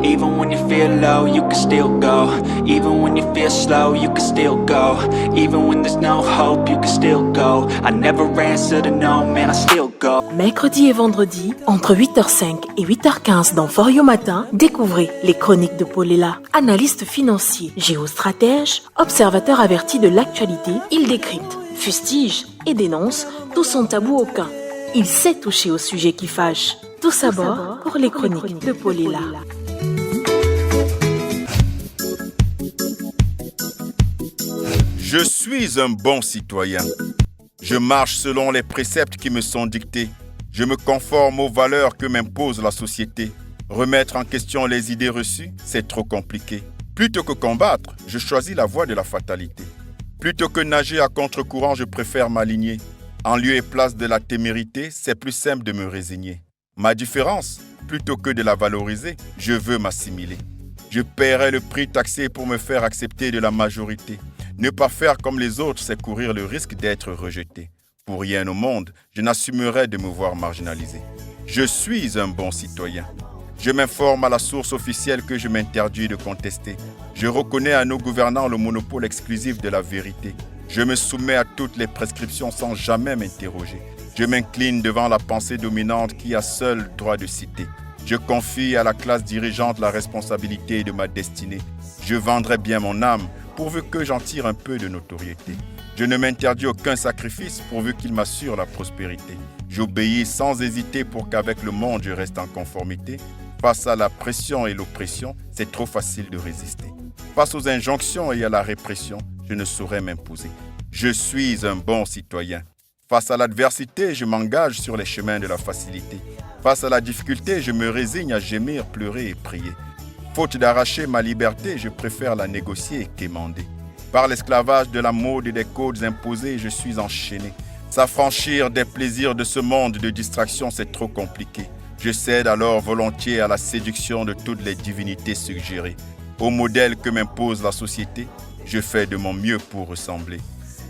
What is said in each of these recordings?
Even when you feel low, you can still go. Even when you feel slow, you can still go. Even when there's no hope, you can still go. I never answer to no, man, I still go. Mercredi et vendredi, entre 8h05 et 8h15 dans For You Matin, découvrez les chroniques de Paulella. Analyste financier, géostratège, observateur averti de l'actualité, il décrypte, fustige et dénonce tout son tabou aucun. Il sait toucher au sujet qui fâche. Tout d'abord pour les chroniques de Paulella. Je suis un bon citoyen. Je marche selon les préceptes qui me sont dictés. Je me conforme aux valeurs que m'impose la société. Remettre en question les idées reçues, c'est trop compliqué. Plutôt que combattre, je choisis la voie de la fatalité. Plutôt que nager à contre-courant, je préfère m'aligner. En lieu et place de la témérité, c'est plus simple de me résigner. Ma différence, plutôt que de la valoriser, je veux m'assimiler. Je paierai le prix taxé pour me faire accepter de la majorité. Ne pas faire comme les autres, c'est courir le risque d'être rejeté. Pour rien au monde, je n'assumerai de me voir marginalisé. Je suis un bon citoyen. Je m'informe à la source officielle que je m'interdis de contester. Je reconnais à nos gouvernants le monopole exclusif de la vérité. Je me soumets à toutes les prescriptions sans jamais m'interroger. Je m'incline devant la pensée dominante qui a seul droit de citer. Je confie à la classe dirigeante la responsabilité de ma destinée. Je vendrai bien mon âme pourvu que j'en tire un peu de notoriété. Je ne m'interdis aucun sacrifice pourvu qu'il m'assure la prospérité. J'obéis sans hésiter pour qu'avec le monde je reste en conformité. Face à la pression et l'oppression, c'est trop facile de résister. Face aux injonctions et à la répression, je ne saurais m'imposer. Je suis un bon citoyen. Face à l'adversité, je m'engage sur les chemins de la facilité. Face à la difficulté, je me résigne à gémir, pleurer et prier. Faute d'arracher ma liberté, je préfère la négocier et quémander. Par l'esclavage de la mode et des codes imposés, je suis enchaîné. S'affranchir des plaisirs de ce monde de distraction, c'est trop compliqué. Je cède alors volontiers à la séduction de toutes les divinités suggérées. Au modèle que m'impose la société, je fais de mon mieux pour ressembler.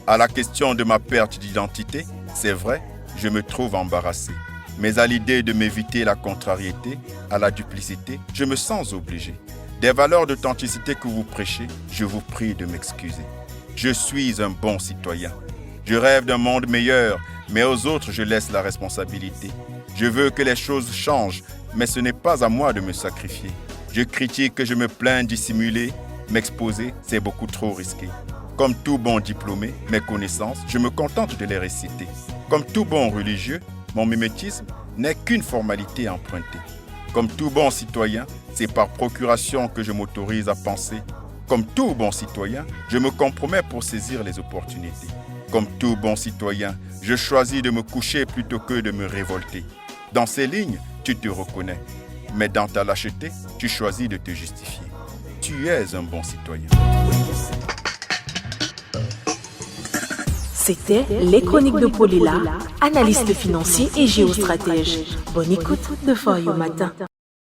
À la question de ma perte d'identité, c'est vrai, je me trouve embarrassé. Mais à l'idée de m'éviter la contrariété, à la duplicité, je me sens obligé. Des valeurs d'authenticité que vous prêchez, je vous prie de m'excuser. Je suis un bon citoyen. Je rêve d'un monde meilleur, mais aux autres je laisse la responsabilité. Je veux que les choses changent, mais ce n'est pas à moi de me sacrifier. Je critique, je me plains dissimuler, m'exposer, c'est beaucoup trop risqué. Comme tout bon diplômé, mes connaissances, je me contente de les réciter. Comme tout bon religieux, mon mimétisme n'est qu'une formalité empruntée. Comme tout bon citoyen, c'est par procuration que je m'autorise à penser. Comme tout bon citoyen, je me compromets pour saisir les opportunités. Comme tout bon citoyen, je choisis de me coucher plutôt que de me révolter. Dans ces lignes, tu te reconnais. Mais dans ta lâcheté, tu choisis de te justifier. Tu es un bon citoyen. C'était les chroniques de Paulella, analyste financier et géostratège. Bonne écoute de For You Matin.